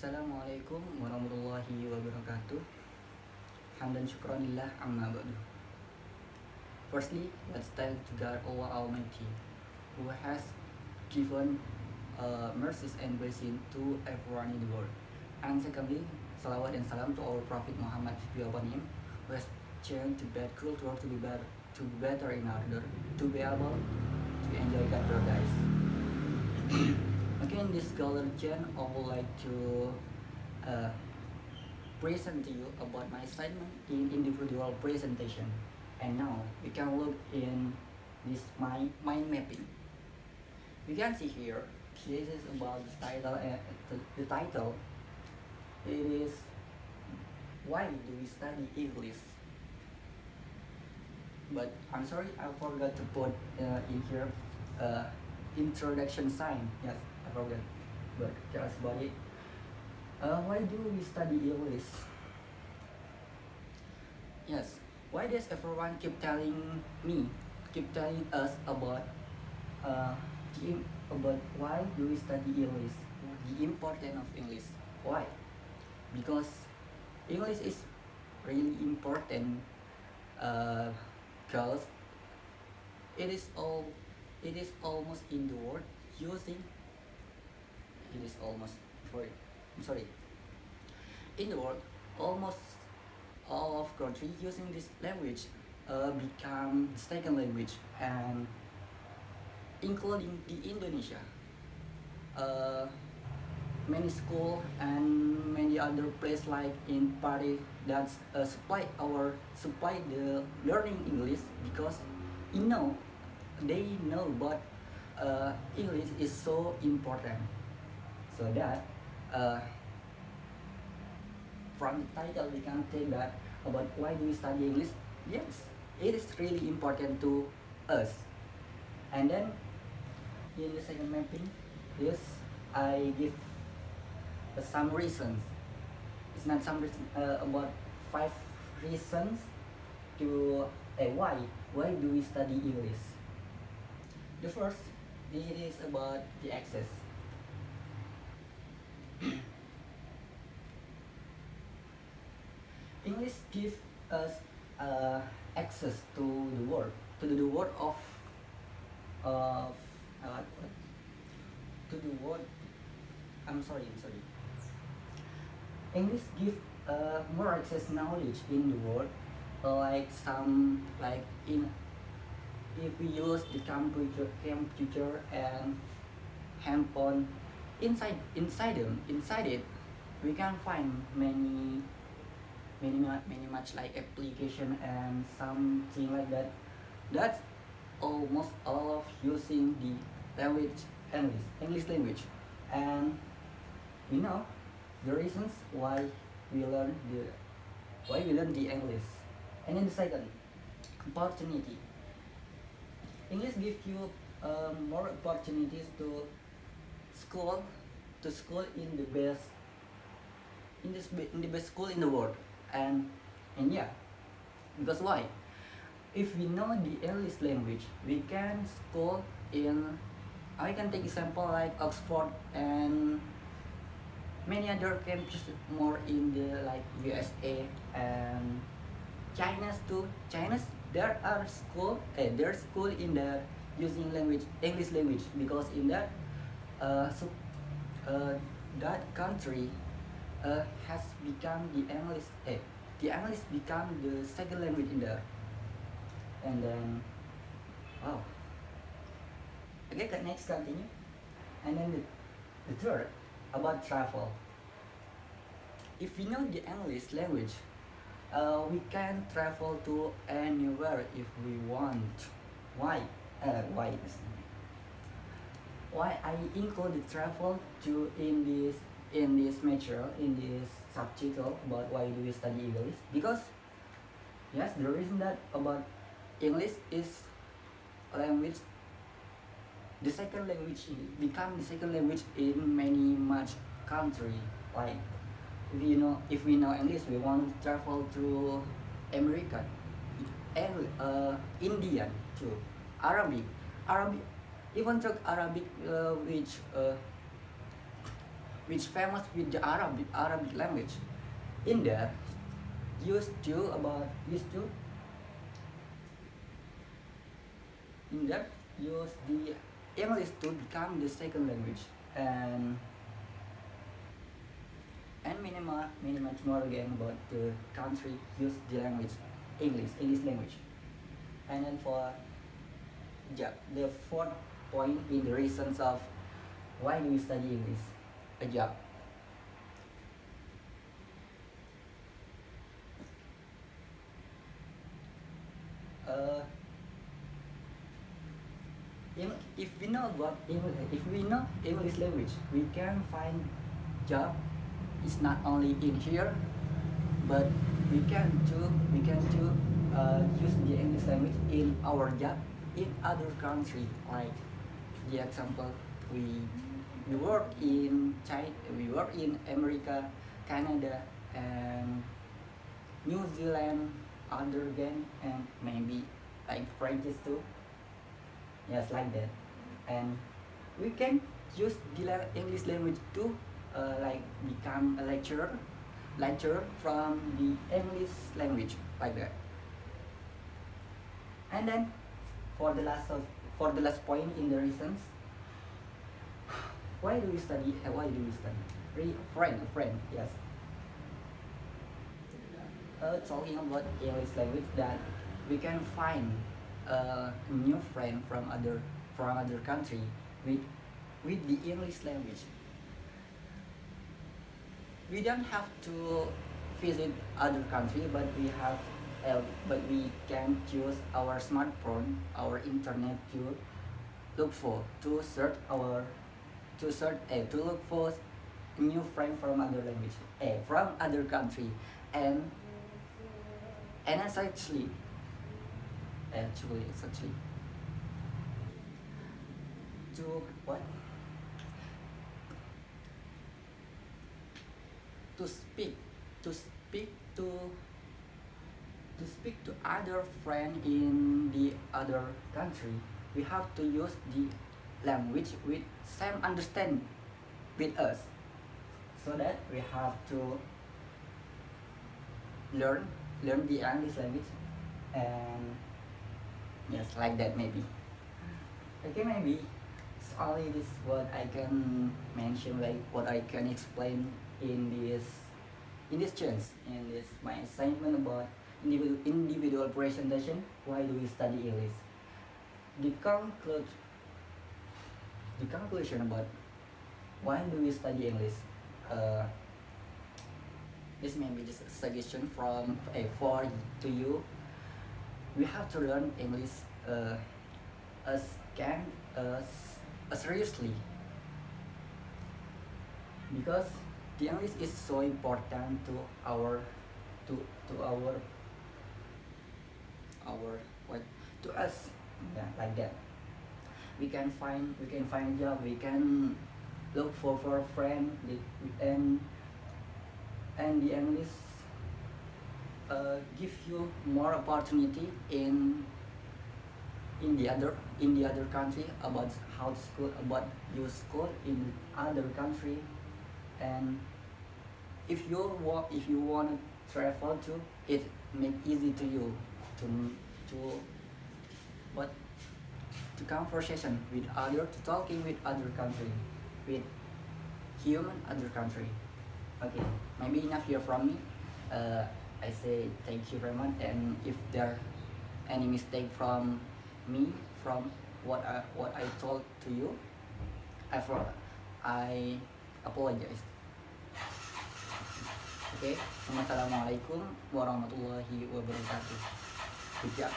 Assalamualaikum warahmatullahi wabarakatuh. Hamdan syukranillah amma ba'du. Firstly, let's thank to God Allah Almighty, who has given mercies and blessing to everyone in the world. And secondly, salawat and salam to our Prophet Muhammad peace be upon him, who has changed the bad culture to be better in order to be able to enjoy God paradise. Again, this Scholar Chen, I would like to uh, present to you about my assignment in individual presentation. And now we can look in this my mind mapping. You can see here, this is about the title. The title it is why do we study English? But I'm sorry, I forgot to put in here introduction sign. Yes, I forgot. But tell us about it. Why do we study English? Yes, why does everyone keep telling us about uh, about why do we study English? The importance of English. Why? Because English is really important. Because it is almost in the world using it is almost sorry I'm sorry in the world almost all of country using this language become the second language, and including the Indonesia, uh, many school and many other place like in Paris that supply the learning English, because you know they know but English is so important. So that uh, from the title we can take that about why do we study English. Yes, it is really important to us. And then in the second mapping, yes, I give some reasons. It's not some reason, about 5 reasons to why do we study English. The first, it is about the access. English gives us access to the world, of uh, to the world. I'm sorry. English give more access knowledge in the world, like in if we use the computer and handphone, inside it we can find many much like application and something like that. That's almost all of using the language English language. And we know the reasons why we learn the English. And then the second, opportunity. English gives you more opportunities to school in the best in the best school in the world. And yeah, because why? If we know the English language, we can school in, I can take example like Oxford and many other campuses more in the like USA and China's too. China's there are school in the using language English language, because in that so that country has become the English become the second language in there. And then wow, okay, next continue. And then the third, about travel. If we know the English language, we can travel to anywhere if we want. Why? Why I include the travel to in this material, in this subtitle about why do we study English? Because yes, the reason that about English is language, the second language become the second language in many much country. Like if we know English, we want to travel to America, and Indian too, Arabic, even talk Arabic, which which famous with the Arabic language. In there, used to in that use the English to become the second language, and many much more again about the country use the language English language. And then for the fourth point in the reasons of why do we study English, a job. Uh, if we know about English, if we know English language, we can find job. It's not only in here, but we can do use the English language in our job in other country. Like the example, we work in China, we work in America, Canada, and New Zealand, other again, and maybe like French too. Yes, like that. And we can use the English language to like become a lecturer from the English language, like that. And then for the last point in the reasons, why do we study? Why do we study? Friend, yes. Talking about English language, that we can find a new friend from other country with the English language. We don't have to visit other country, but we can use our smartphone, our internet to look for to search our to look for new friend from other language, from other country, and it's actually it's actually to what to speak to speak to speak to other friend in the other country. We have to use the language with same understand with us, so that we have to learn the English language. And yes, like that maybe. Okay, maybe it's only this what I can mention, like what I can explain in this chance, in this my assignment about individual presentation. Why do we study English? The conclusion about why do we study English, this may be just a suggestion from for to you. We have to learn English as can as seriously, because the English is so important to our what to us. Yeah, like that. We can find job, we can look for a friend, and the English give you more opportunity in the other country, about how school, about your school in other country. And if you want to travel to, it make easy to you to what to conversation with other, to talking with other country, with human other country. Okay, maybe enough here from me. I say thank you very much, and if there any mistake from me, from what I told to you, I apologize. Okay, Assalamualaikum warahmatullahi wabarakatuh. Good job.